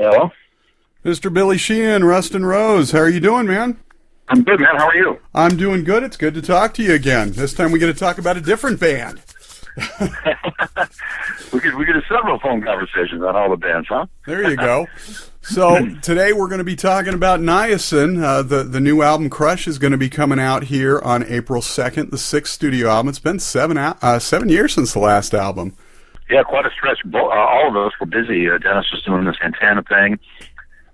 Hello? Mr. Billy Sheehan, Rust and Rose. How are you doing, man? I'm good, man. How are you? I'm doing good. It's good to talk to you again. This time we get to talk about a different band. we could have several phone conversations on all the bands, huh? There you go. So today we're going to be talking about Niacin. The new album Crush is going to be coming out here on April 2nd, the sixth studio album. It's been 7 years since the last album. Yeah, quite a stretch. All of us were busy. Dennis was doing the Santana thing.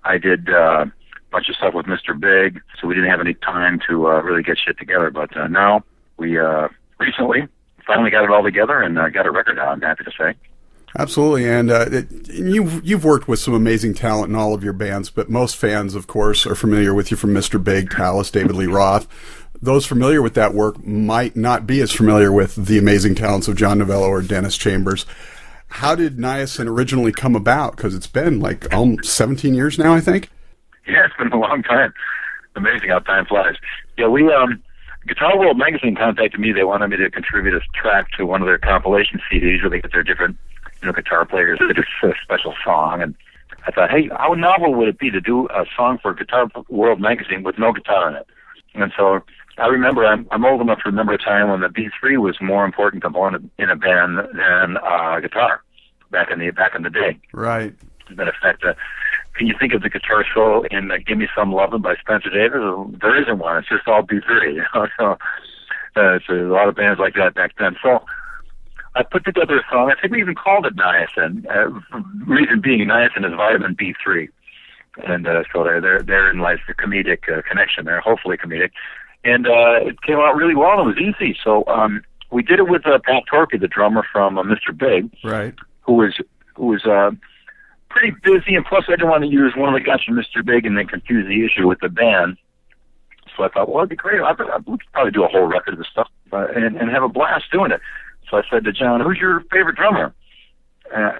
I did a bunch of stuff with Mr. Big, so we didn't have any time to really get shit together. But now we recently finally got it all together and got a record out, I'm happy to say. Absolutely, and you've worked with some amazing talent in all of your bands, but most fans, of course, are familiar with you from Mr. Big, Tallis, David Lee Roth. Those familiar with that work might not be as familiar with the amazing talents of John Novello or Dennis Chambers. How did Niacin originally come about? Because it's been like almost 17 years now, I think. Yeah, it's been a long time. Amazing how time flies. Yeah, we Guitar World magazine contacted me. They wanted me to contribute a track to one of their compilation CDs where they get their different guitar players to do a special song. And I thought, hey, how novel would it be to do a song for Guitar World magazine with no guitar in it? And so I remember, I'm old enough to remember a time when the B3 was more important component in a band than guitar back in the day. Right. As a matter of fact, can you think of the guitar solo in "Give Me Some Lovin'" by Spencer Davis? There isn't one. It's just all B3. So a lot of bands like that back then. So I put together a song. I think we even called it Niacin. Reason being, Niacin is vitamin B3, and so therein lies the comedic connection there. Hopefully comedic, and it came out really well. And it was easy. So we did it with Pat Torpey, the drummer from Mr. Big, right? Who was pretty busy, and plus I didn't want to use one of the guys from Mr. Big and then confuse the issue with the band. So I thought, well, it'd be great. We could probably do a whole record of this stuff and have a blast doing it. So I said to John, "Who's your favorite drummer?"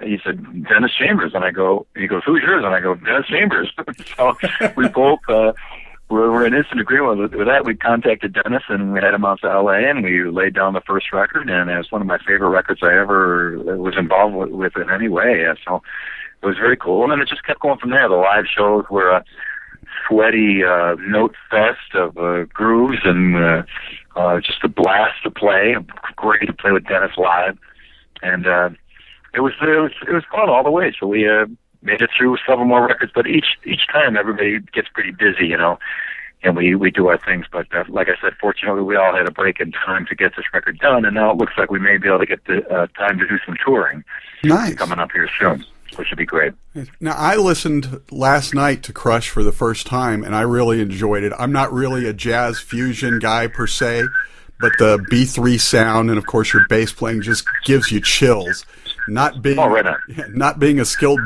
He said, "Dennis Chambers." And he goes, "Who's yours?" And I go, "Dennis Chambers." So we both were in instant agreement with that. We contacted Dennis and we had him out to L.A. and we laid down the first record, and it was one of my favorite records I ever was involved with in any way. And so it was very cool. And then it just kept going from there. The live shows were a sweaty note fest of grooves and just a blast to play. Great to play with Dennis live. And it was fun all the way. So we made it through several more records, but each time everybody gets pretty busy, and we do our things. But like I said, fortunately, we all had a break in time to get this record done, and now it looks like we may be able to get the time to do some touring. Nice. Coming up here soon, which would be great. Now, I listened last night to Crush for the first time, and I really enjoyed it. I'm not really a jazz fusion guy per se, but the B3 sound and, of course, your bass playing just gives you chills. Not being a skilled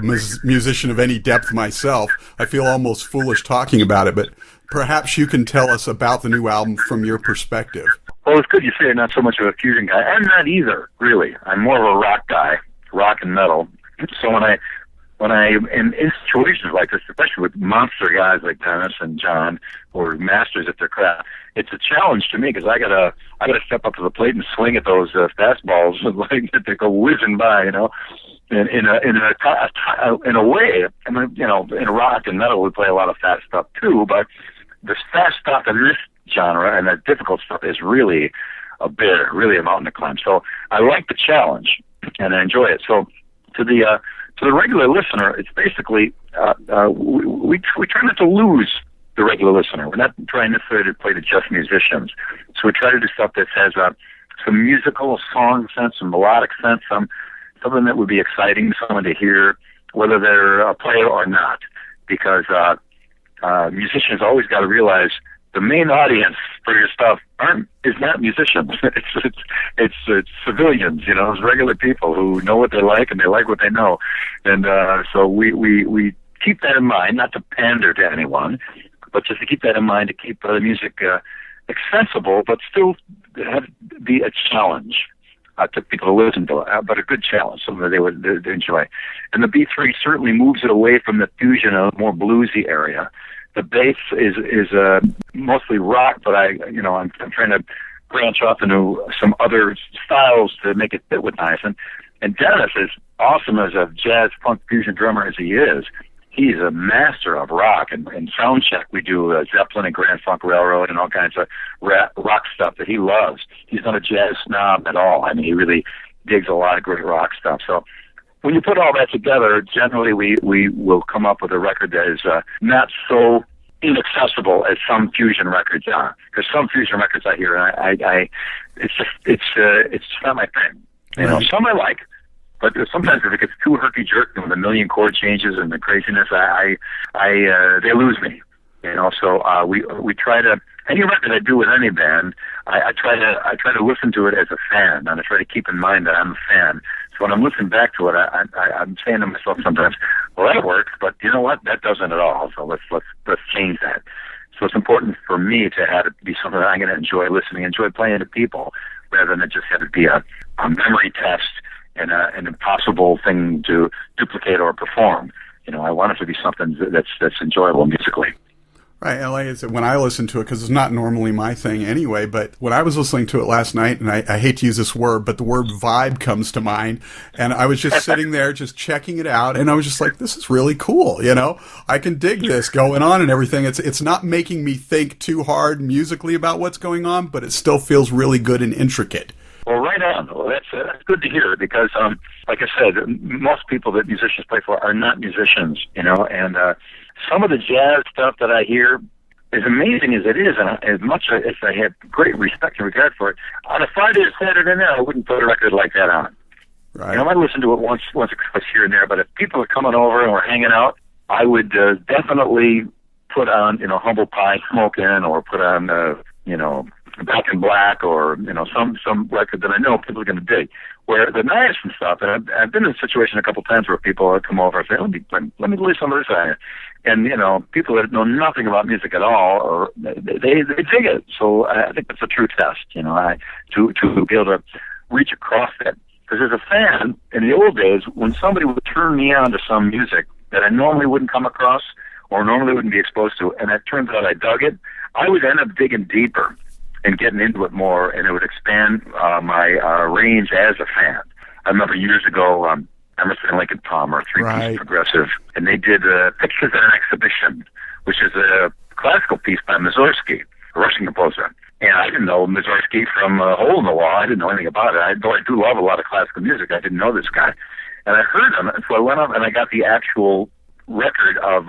musician of any depth myself, I feel almost foolish talking about it, but perhaps you can tell us about the new album from your perspective. Well, it's good you say you're not so much of a fusion guy. I'm not either, really. I'm more of a rock guy, rock and metal. So when I am in situations like this, especially with monster guys like Dennis and John, or masters at their craft, it's a challenge to me because I gotta step up to the plate and swing at those fastballs like that they go whizzing by, in a way. I mean, in rock and metal we play a lot of fast stuff too, but the fast stuff in this genre and the difficult stuff is really really a mountain to climb. So I like the challenge and I enjoy it. So to the regular listener, it's basically we try not to lose the regular listener. We're not trying necessarily to play to just musicians. So we try to do stuff that has some musical song sense, some melodic sense, something that would be exciting to someone to hear, whether they're a player or not. Because musicians always got to realize the main audience for your stuff is not musicians. It's civilians, it's regular people who know what they like and they like what they know. And so we keep that in mind, not to pander to anyone, but just to keep that in mind, to keep the music accessible, but still be a challenge to people who listen to it, but a good challenge, something that they would enjoy. And the B3 certainly moves it away from the fusion of a more bluesy area. The bass is mostly rock, but I'm trying to branch off into some other styles to make it fit with Niacin. And Dennis, as awesome as a jazz funk fusion drummer as he is, he's a master of rock. And sound check, we do Zeppelin and Grand Funk Railroad and all kinds of rock stuff that he loves. He's not a jazz snob at all. I mean, he really digs a lot of great rock stuff. So when you put all that together, generally we will come up with a record that is not so inaccessible as some fusion records are. Because some fusion records I hear, it's not my thing. You know, some I like, but sometimes if it gets too herky-jerky with a million chord changes and the craziness, they lose me. You know, so we try to, any record I do with any band, I try to listen to it as a fan, and I try to keep in mind that I'm a fan. So when I'm listening back to it, I'm saying to myself sometimes, well, that works, but you know what? That doesn't at all. So let's change that. So it's important for me to have it be something that I'm going to enjoy listening, enjoy playing to people, rather than it just have it be a memory test and an impossible thing to duplicate or perform. You know, I want it to be something that's enjoyable musically. Right, and like I said, when I listen to it, because it's not normally my thing anyway, but when I was listening to it last night, and I hate to use this word, but the word vibe comes to mind, and I was just sitting there just checking it out, and I was just like, this is really cool, you know? I can dig this going on and everything. It's not making me think too hard musically about what's going on, but it still feels really good and intricate. Well, right on. Well, that's good to hear because, like I said, most people that musicians play for are not musicians, you know, and some of the jazz stuff that I hear, as amazing as it is, and as much as I have great respect and regard for it, on a Friday or Saturday night, I wouldn't put a record like that on. Right. You know, I might listen to it once or twice here and there, but if people are coming over and we're hanging out, I would definitely put on, you know, Humble Pie Smokin' or put on, you know, Back in Black or, you know, some record that I know people are going to dig. Where the Niacin stuff, and I've been in a situation a couple times where people come over and say, let me listen to this on. And, you know, people that know nothing about music at all, or they dig it. So I think that's a true test, you know, to be able to reach across that. Because as a fan, in the old days, when somebody would turn me on to some music that I normally wouldn't come across or normally wouldn't be exposed to, and it turns out I dug it, I would end up digging deeper and getting into it more, and it would expand my range as a fan. I remember years ago, Emerson, Lake and Palmer, three-piece progressive, and they did Pictures at an Exhibition, which is a classical piece by Mussorgsky, a Russian composer. And I didn't know Mussorgsky from a hole in the wall. I didn't know anything about it. Though I do love a lot of classical music, I didn't know this guy. And I heard him, and so I went up and I got the actual record of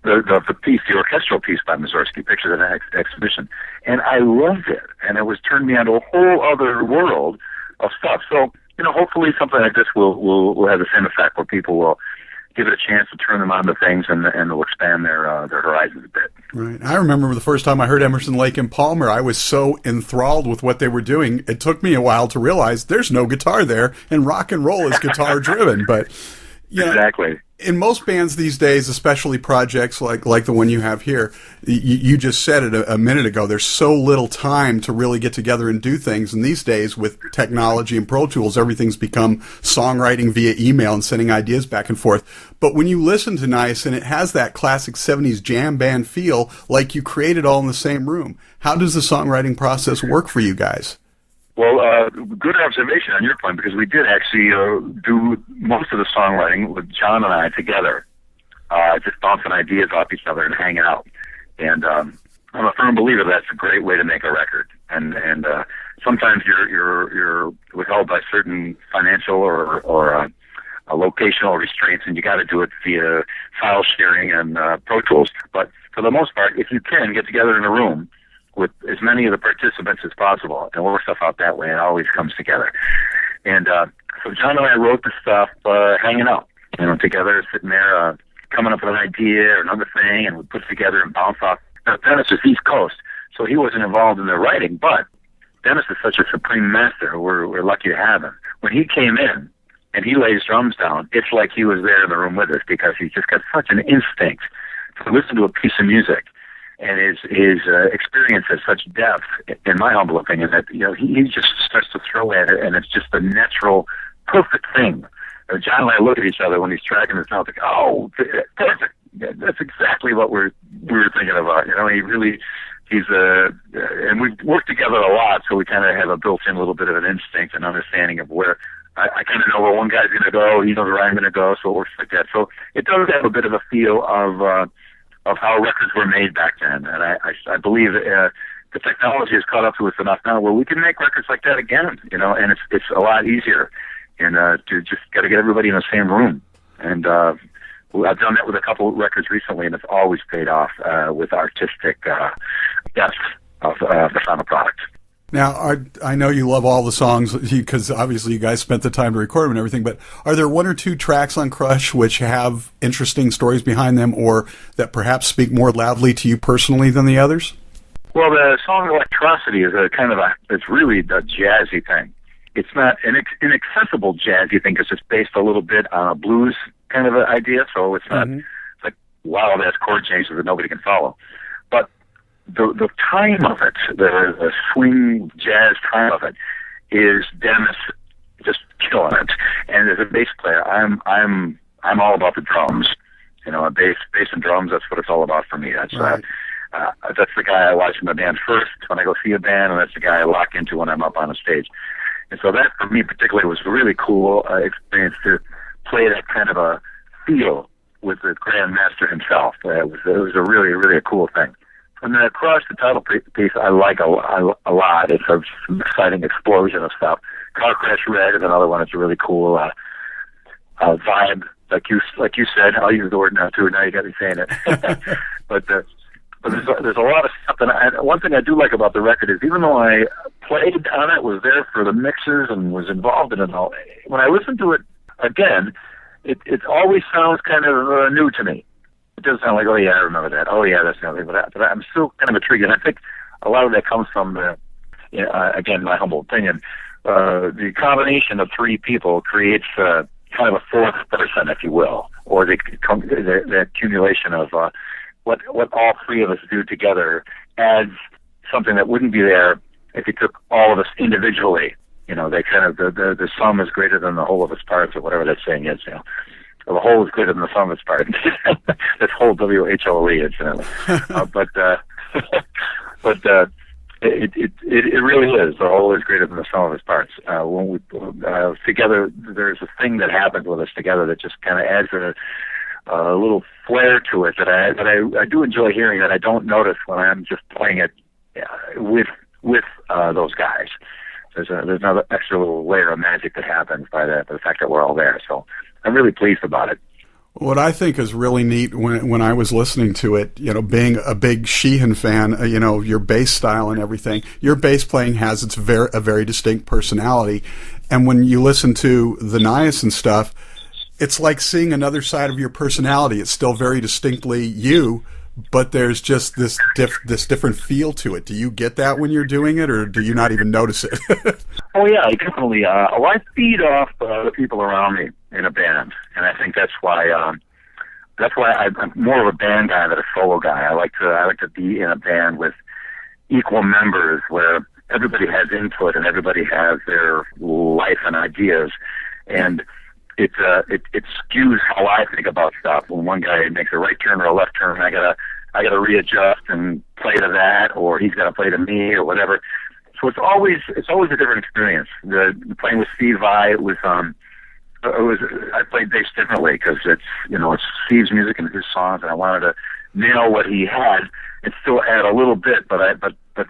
the piece, the orchestral piece by Mussorgsky, Pictures at an Exhibition. And I loved it, and it was turned me on to a whole other world of stuff. So, you know, hopefully something like this will have the same effect where people will give it a chance to turn them on to things and they'll expand their horizons a bit. Right. I remember the first time I heard Emerson, Lake and Palmer, I was so enthralled with what they were doing. It took me a while to realize there's no guitar there, and rock and roll is guitar driven. But you know, exactly. In most bands these days, especially projects like the one you have here, you just said it a minute ago, there's so little time to really get together and do things. And these days, with technology and Pro Tools, everything's become songwriting via email and sending ideas back and forth. But when you listen to Niacin, it has that classic 70s jam band feel, like you created all in the same room. How does the songwriting process work for you guys? Well, good observation on your point, because we did actually do most of the songwriting with John and I together, just bouncing ideas off each other and hanging out. And I'm a firm believer that's a great way to make a record. And sometimes you're withheld by certain financial or locational restraints, and you got to do it via file sharing and Pro Tools. But for the most part, if you can get together in a room with as many of the participants as possible and work stuff out that way, it always comes together. And so John and I wrote the stuff hanging out, you know, together, sitting there, coming up with an idea or another thing, and we put it together and bounce off. Now, Dennis is East Coast, so he wasn't involved in the writing, but Dennis is such a supreme master. We're lucky to have him. When he came in and he lays drums down, it's like he was there in the room with us, because he's just got such an instinct to listen to a piece of music. And his experience has such depth, in my humble opinion, that, you know, he just starts to throw at it, and it's just a natural, perfect thing. John and I look at each other when he's tracking this out, like, oh, perfect. That's exactly what we were thinking about. You know, and we've worked together a lot, so we kind of have a built-in little bit of an instinct and understanding of where I kind of know where one guy's going to go. He knows where I'm going to go, so it works like that. So it does have a bit of a feel of how records were made back then, and I believe the technology has caught up to us enough now where we can make records like that again, and it's a lot easier, and to just got to get everybody in the same room, and I've done that with a couple of records recently, and it's always paid off with artistic depth of the final product. Now, I know you love all the songs because obviously you guys spent the time to record them and everything, but are there one or two tracks on Crush which have interesting stories behind them or that perhaps speak more loudly to you personally than the others? Well, the song Electricity is it's really a jazzy thing. It's not an inaccessible jazzy thing because it's based a little bit on a blues kind of an idea, so it's not it's like wild ass chord changes that nobody can follow. But the time of it, the swing jazz time of it, is Dennis just killing it. And as a bass player, I'm all about the drums. Bass and drums. That's what it's all about for me. That's right. That's the guy I watch in the band first when I go see a band, and that's the guy I lock into when I'm up on a stage. And so that, for me particularly, was a really cool experience to play that kind of a feel with the Grand Master himself. It was a really, really a cool thing. And then Crush, the title piece, I like a lot. It's an exciting explosion of stuff. Car Crash Red is another one. It's a really cool vibe. Like you said, I'll use the word now too. Now you got me saying it. But there's a lot of stuff. And one thing I do like about the record is even though I played on it, was there for the mixes, and was involved in it all, when I listen to it again, it always sounds kind of new to me. It does sound like, oh yeah, I remember that. Oh yeah, that's something. But I'm still kind of intrigued, and I think a lot of that comes from, again, my humble opinion, the combination of three people creates kind of a fourth person, if you will, or the accumulation of what all three of us do together adds something that wouldn't be there if you took all of us individually. They kind of the sum is greater than the whole of its parts, or whatever that saying is. The whole is greater than the sum of its parts. That's whole WHOLE, incidentally. It really is. The whole is greater than the sum of its parts. When we together, there's a thing that happens with us together that just kind of adds a little flair to it that I do enjoy hearing, that I don't notice when I'm just playing it with those guys. There's another extra little layer of magic that happens by the fact that we're all there. So I'm really pleased about it. What I think is really neat when I was listening to it, being a big Sheehan fan, your bass style and everything, your bass playing has a very distinct personality. And when you listen to the Niacin stuff, it's like seeing another side of your personality. It's still very distinctly you, but there's just this different feel to it. Do you get that when you're doing it, or do you not even notice it? Oh yeah, definitely. I feed off the people around me in a band, and I think that's why I'm more of a band guy than a solo guy. I like to be in a band with equal members where everybody has input and everybody has their life and ideas, and it skews how I think about stuff. When one guy makes a right turn or a left turn, I gotta readjust and play to that, or he's gotta play to me, or whatever. So it's always a different experience. Playing with Steve Vai, I played bass differently because it's Steve's music and his songs, and I wanted to nail what he had and still add a little bit, but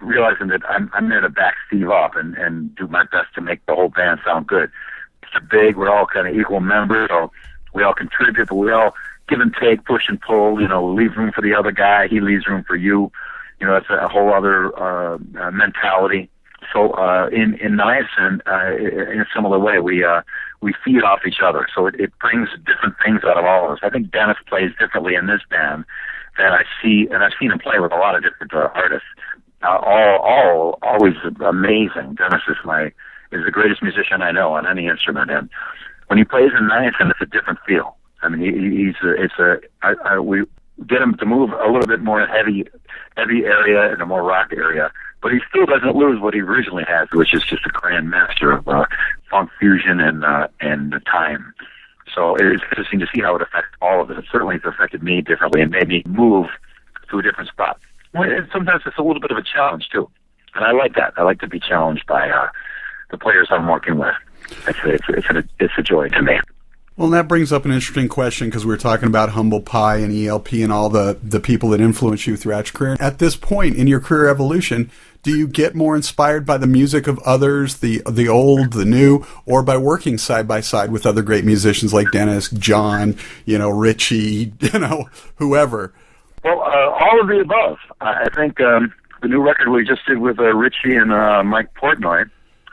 realizing that I'm there to back Steve up and do my best to make the whole band sound good. We're all kind of equal members, so we all contribute, but we all give and take, push and pull, leave room for the other guy, he leaves room for you. That's a whole other mentality. So in Niacin, in a similar way, we feed off each other. So it brings different things out of all of us. I think Dennis plays differently in this band than I've seen him play with a lot of different artists. Always amazing. Dennis is the greatest musician I know on any instrument, and when he plays in Niacin, it's a different feel. I mean, we get him to move a little bit more heavy area and a more rock area, but he still doesn't lose what he originally has, which is just a grand master of funk fusion and the time. So it's interesting to see how it affects all of it. Certainly, it's affected me differently and made me move to a different spot. And sometimes it's a little bit of a challenge too, and I like that. I like to be challenged by the players I'm working with. it's a joy to me. Well, that brings up an interesting question because we were talking about Humble Pie and ELP and all the people that influence you throughout your career. At this point in your career evolution, do you get more inspired by the music of others, the old, the new, or by working side by side with other great musicians like Dennis, John, Richie, whoever? Well, all of the above. I think the new record we just did with Richie and Mike Portnoy,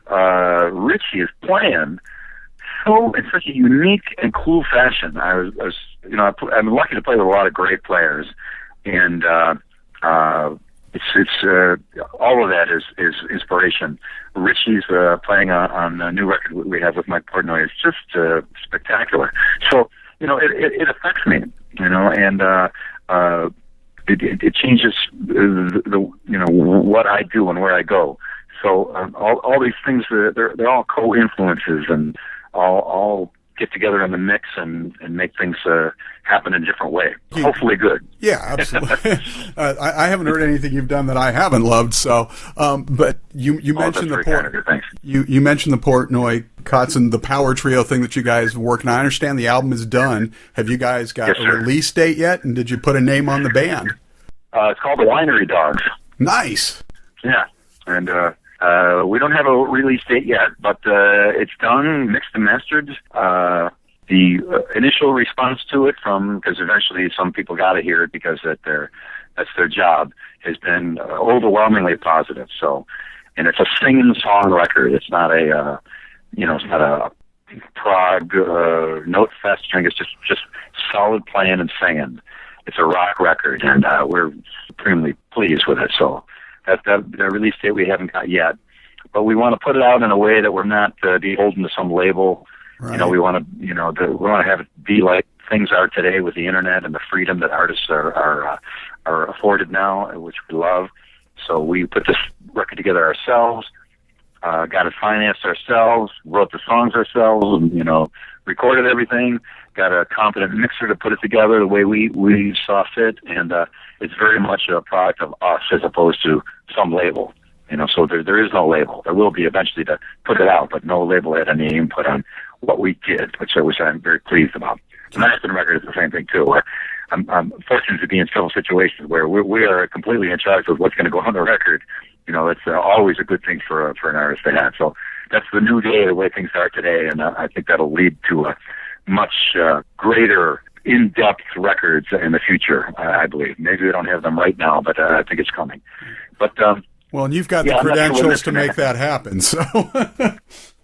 Richie is playing in such a unique and cool fashion. I'm lucky to play with a lot of great players, and it's all of that is inspiration. Richie's playing on a new record we have with Mike Portnoy is just spectacular. So it affects me, and it changes what I do and where I go. So all these things they're all co-influences and all get together in the mix and make things happen in a different way. Hopefully good. Yeah, absolutely. I haven't heard anything you've done that I haven't loved. So, but you mentioned you mentioned the Portnoy, Kotzen, the Power Trio thing that you guys are working on. I understand the album is done. Have you guys got a release date yet? And did you put a name on the band? It's called the Winery Dogs. Nice. Yeah, and we don't have a release date yet, but it's done, mixed and mastered. The initial response to it because eventually some people got to hear it because that's their job, has been overwhelmingly positive. So, and it's a singing song record. It's not a prog note festering. It's just solid playing and singing. It's a rock record, and we're supremely pleased with it. So that release date we haven't got yet, but we want to put it out in a way that we're not beholden to some label. Right. We want to have it be like things are today with the internet and the freedom that artists are afforded now, which we love. So we put this record together ourselves, got it financed ourselves, wrote the songs ourselves, and, recorded everything, got a competent mixer to put it together the way we saw fit, and it's very much a product of us as opposed to some label. So there is no label. There will be eventually to put it out, but no label had any input on what we did, which I'm very pleased about. The Niacin record is the same thing too. I'm fortunate to be in several situations where we are completely in charge of what's going to go on the record. It's always a good thing for an artist to have. So that's the new day, the way things are today, and I think that'll lead to a much greater in-depth records in the future, I believe. Maybe we don't have them right now, but I think it's coming. But well, and you've got the credentials to make that happen. So,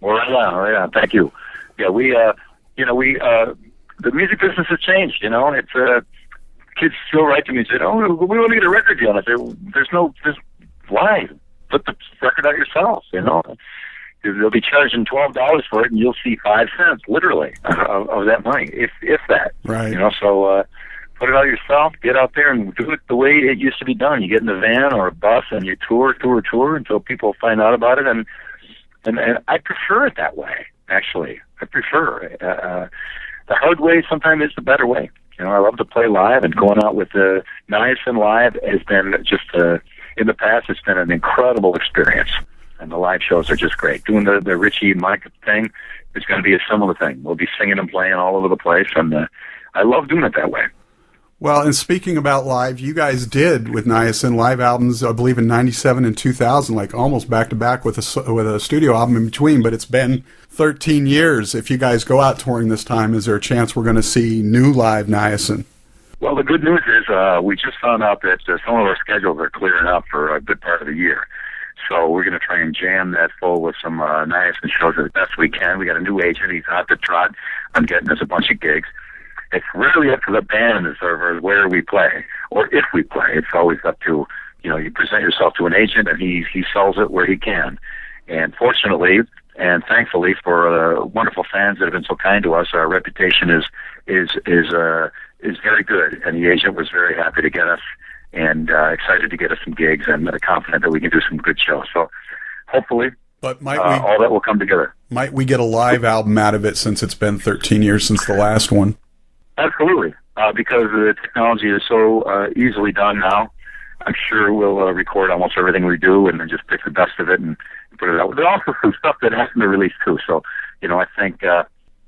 right on. Thank you. Yeah, the music business has changed. It's kids still write to me and say, "Oh, we want to get a record deal." And I say, "There's why? Put the record out yourself." They'll be charging $12 for it, and you'll see 5 cents, literally, of that money, if that. Right. So put it out yourself. Get out there and do it the way it used to be done. You get in a van or a bus and you tour until people find out about it. And I prefer it that way. Actually, I prefer the hard way. Sometimes is the better way. I love to play live, and going out with the Niacin live has been just in the past. It's been an incredible experience. And the live shows are just great. Doing the Richie Mike thing is going to be a similar thing. We'll be singing and playing all over the place, and I love doing it that way. Well, and speaking about live, you guys did with Niacin live albums, I believe in '97 and 2000, like almost back to back with a studio album in between. But it's been 13 years. If you guys go out touring this time, is there a chance we're going to see new live Niacin? Well, the good news is we just found out that some of our schedules are clearing up for a good part of the year. So we're going to try and jam that full with some Niacin shows as best we can. We got a new agent. He's out to trot on getting us a bunch of gigs. It's really up to the band as far as where we play, or if we play. It's always up to, you present yourself to an agent, and he sells it where he can. And fortunately and thankfully for wonderful fans that have been so kind to us, our reputation is very good. And the agent was very happy to get us, and excited to get us some gigs, and confident that we can do some good shows. So hopefully, but all that will come together. Might we get a live album out of it, since it's been 13 years since the last one? Absolutely, because the technology is so easily done now. I'm sure we'll record almost everything we do, and then just pick the best of it and put it out. There's also some stuff that hasn't been released too. So, I think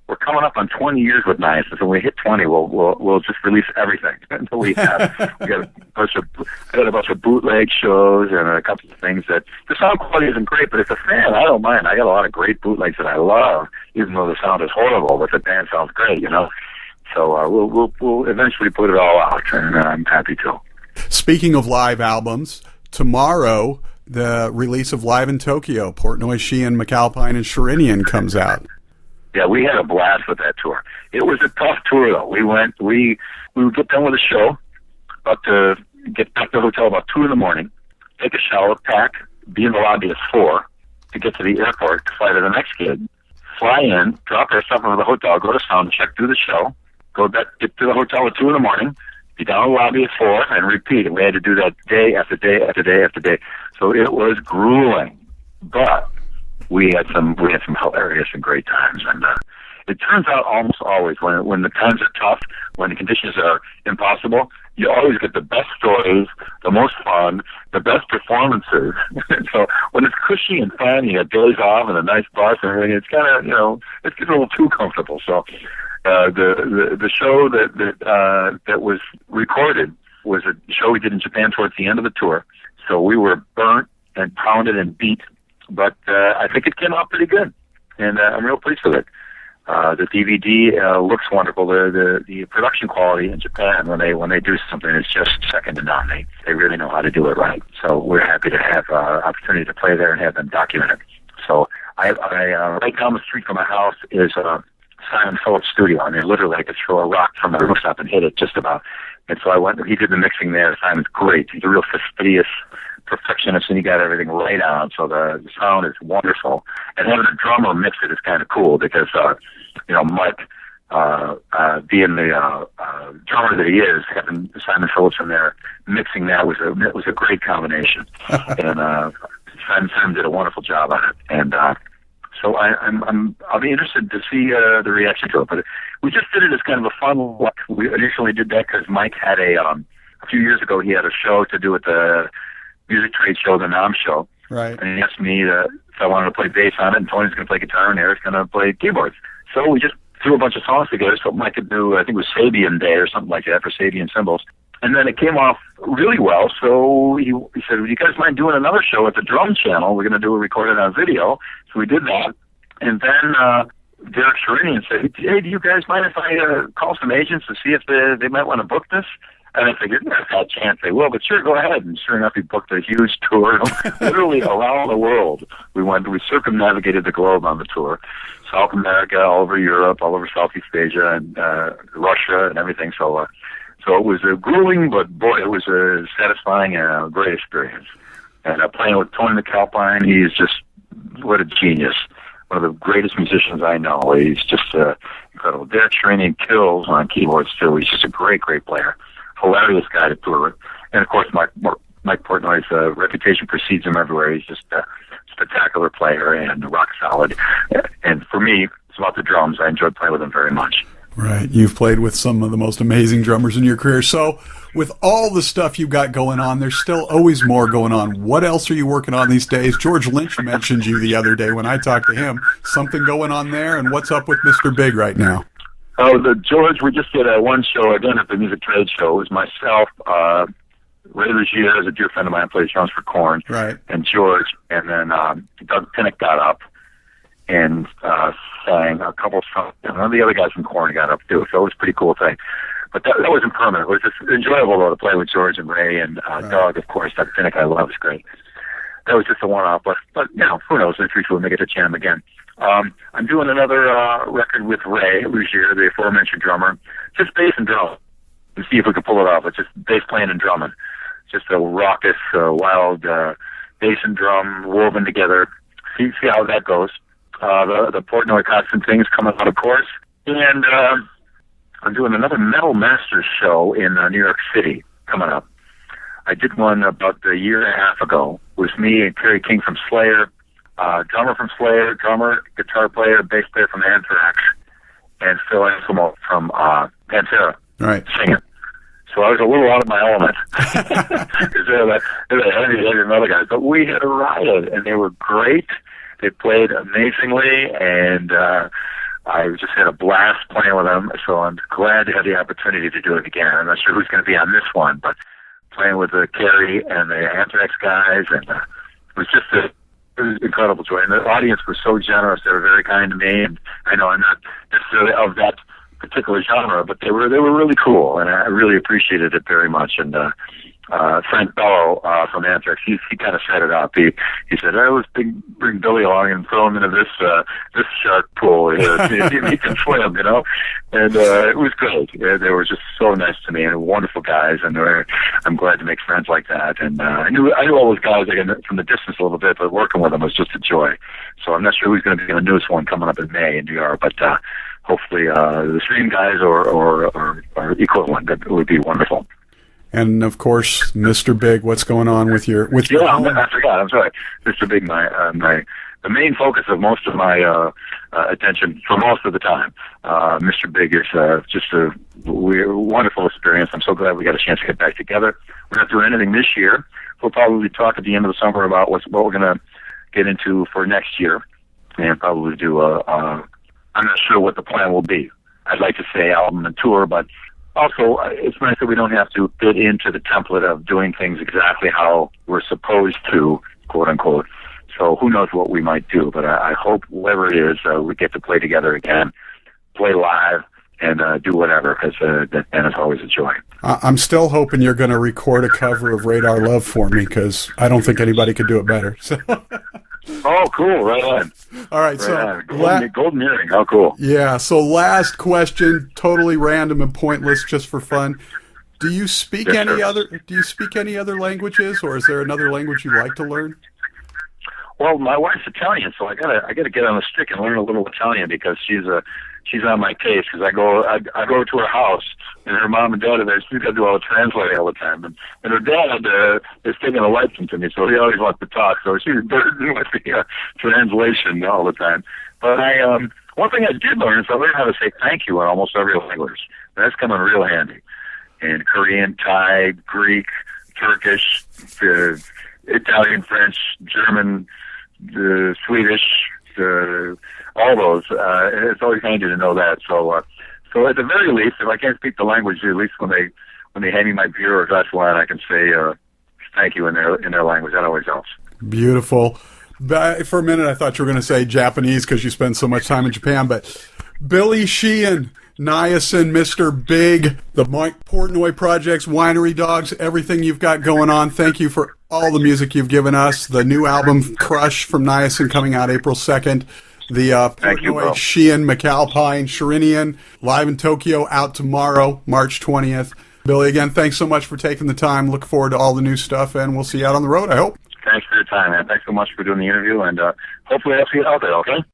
we're coming up on 20 years with Niacin. So when we hit 20, we'll just release everything until we have. We got a bunch of bootleg shows and a couple of things that the sound quality isn't great, but as a fan, I don't mind. I got a lot of great bootlegs that I love, even though the sound is horrible, but the band sounds great, So we'll eventually put it all out, and I'm happy to. Speaking of live albums, tomorrow the release of Live in Tokyo, Portnoy, Sheehan, McAlpine, and Sherinian comes out. Yeah, we had a blast with that tour. It was a tough tour, though. We would get done with the show, about to get back to the hotel about 2 in the morning, take a shower, pack, be in the lobby at 4 to get to the airport to fly to the next gig, fly in, drop our stuff into the hotel, go to sound check, do the show, go back, get to the hotel at 2 in the morning, be down in the lobby at 4, and repeat. And we had to do that day after day after day after day. So it was grueling, but we had some hilarious and great times. And it turns out almost always when the times are tough, when the conditions are impossible, you always get the best stories, the most fun, the best performances. So when it's cushy and fun, you have days off and a nice bus and everything, it's kind of, it's getting a little too comfortable. So the show that was recorded was a show we did in Japan towards the end of the tour. So we were burnt and pounded and beat, but I think it came out pretty good, and I'm real pleased with it. The DVD looks wonderful. The production quality in Japan when they do something is just second to none. They really know how to do it right. So we're happy to have opportunity to play there and have them document it. So I right down the street from my house is Simon Phillips' studio. I mean, literally, I could throw a rock from the rooftop and hit it just about. And so I went. He did the mixing there. Simon's great. He's a real fastidious perfectionist, and he got everything right on. So the sound is wonderful. And having a drummer mix it is kind of cool because, Mike, being the drummer that he is, having Simon Phillips in there mixing that was a great combination. And Simon did a wonderful job on it. And so I'll be interested to see the reaction to it. But we just did it as kind of a fun. We initially did that because Mike had a few years ago. He had a show to do at the music trade show, the NAMM show. Right. And he asked me if I wanted to play bass on it, and Tony's going to play guitar, and Eric's going to play keyboards. So we just threw a bunch of songs together, so Mike could do, I think it was Sabian Day or something like that for Sabian cymbals. And then it came off really well, so he said, would you guys mind doing another show at the Drum Channel? We're going to do a recorded on video. So we did that. And then Derek Sherinian said, hey, do you guys mind if I call some agents to see if they might want to book this? And I figured, there's not a chance they will, but sure, go ahead. And sure enough, he booked a huge tour, literally around the world. We circumnavigated the globe on the tour. South America, all over Europe, all over Southeast Asia, and Russia, and everything. So it was grueling, but boy, it was a satisfying and a great experience. And playing with Tony McAlpine, he's just, what a genius. One of the greatest musicians I know. He's just incredible. Derek Sherinian kills on keyboards, too. He's just a great, great player. Hilarious guy to tour with. And, of course, Mike Portnoy's reputation precedes him everywhere. He's just a spectacular player and rock solid. And for me, it's about the drums. I enjoyed playing with him very much. Right. You've played with some of the most amazing drummers in your career. So with all the stuff you've got going on, there's still always more going on. What else are you working on these days? George Lynch mentioned you the other day when I talked to him. Something going on there? And what's up with Mr. Big right now? Oh, George, we just did one show again at the music trade show. It was myself, Ray Legier is a dear friend of mine, plays drums for Korn, right, and George, and then Doug Pinnick got up and sang a couple of songs. And one of the other guys from Korn got up too, so it was a pretty cool thing. But that wasn't permanent. It was just enjoyable though to play with George and Ray and right. Doug, of course. Doug Pinnick I love, is great. That was just a one-off, but who knows? In the future we'll make it a jam again. I'm doing another record with Ray Legier, the aforementioned drummer, just bass and drum, and see if we can pull it off. It's just bass playing and drumming. Just a raucous, wild bass and drum woven together. See how that goes. The Portnoy costume thing is coming out, of course. And I'm doing another Metal Masters show in New York City coming up. I did one about a year and a half ago. It was me and Kerry King from Slayer, drummer from Slayer, drummer, guitar player, bass player from Anthrax, and Phil Anselmo from Pantera, right, singing. So I was a little out of my element. Because they're heavy metal guys. But we had a riot, and they were great. They played amazingly, and I just had a blast playing with them. So I'm glad to have the opportunity to do it again. I'm not sure who's going to be on this one, but playing with Carrie and the Anthrax guys, and it was just a incredible joy. And the audience was so generous; they were very kind to me. And I know I'm not necessarily of that particular genre, but they were really cool, and I really appreciated it very much. And Frank Bello from Anthrax, he kind of set it up. He said, let's bring Billy along and throw him into this shark pool here, see if he can swim, And it was great. They were just so nice to me and wonderful guys, and I'm glad to make friends like that. And I knew all those guys again from the distance a little bit, but working with them was just a joy. So I'm not sure who's going to be in the newest one coming up in May in New York, but hopefully the same guys or equivalent. That would be wonderful. And of course, Mr. Big, what's going on with your home? I forgot. I'm sorry, Mr. Big. The main focus of most of my attention for most of the time. Mr. Big is just a wonderful experience. I'm so glad we got a chance to get back together. We're not doing anything this year. We'll probably talk at the end of the summer about what we're going to get into for next year, and probably do I'm not sure what the plan will be. I'd like to say album and tour, but also, it's nice that we don't have to fit into the template of doing things exactly how we're supposed to, quote unquote. So who knows what we might do, but I hope whatever it is, we get to play together again, play live, and do whatever, because then it's always a joy. I'm still hoping you're going to record a cover of Radar Love for me, because I don't think anybody could do it better. So. Oh, cool. Right on. All right. Golden Earring. Oh, cool. Yeah. So last question, totally random and pointless, just for fun. Do you speak any other languages, or is there another language you'd like to learn? Well, my wife's Italian, so I gotta get on the stick and learn a little Italian, because she's on my case, because I go to her house, and her mom and dad are there. She's got to do all the translating all the time, and her dad is taking a liking to me, so he always wants to talk. So she's burdened with the translation all the time. But one thing I did learn is I learned how to say thank you in almost every language. That's coming real handy. In Korean, Thai, Greek, Turkish, Italian, French, German, Swedish, all those. It's always handy to know that. So at the very least, if I can't speak the language, at least when they hand me my beer or a glass of wine, I can say thank you in their language. That always helps. Beautiful. For a minute, I thought you were going to say Japanese because you spend so much time in Japan. But Billy Sheehan, Niacin, Mr. Big, the Mike Portnoy Projects, Winery Dogs, everything you've got going on. Thank you for all the music you've given us. The new album, Crush, from Niacin, coming out April 2nd. The Portnoy, Sheehan, McAlpine, Sherinian, live in Tokyo, out tomorrow, March 20th. Billy, again, thanks so much for taking the time. Look forward to all the new stuff, and we'll see you out on the road, I hope. Thanks for your time, man. Thanks so much for doing the interview, and hopefully I'll see you out there, okay?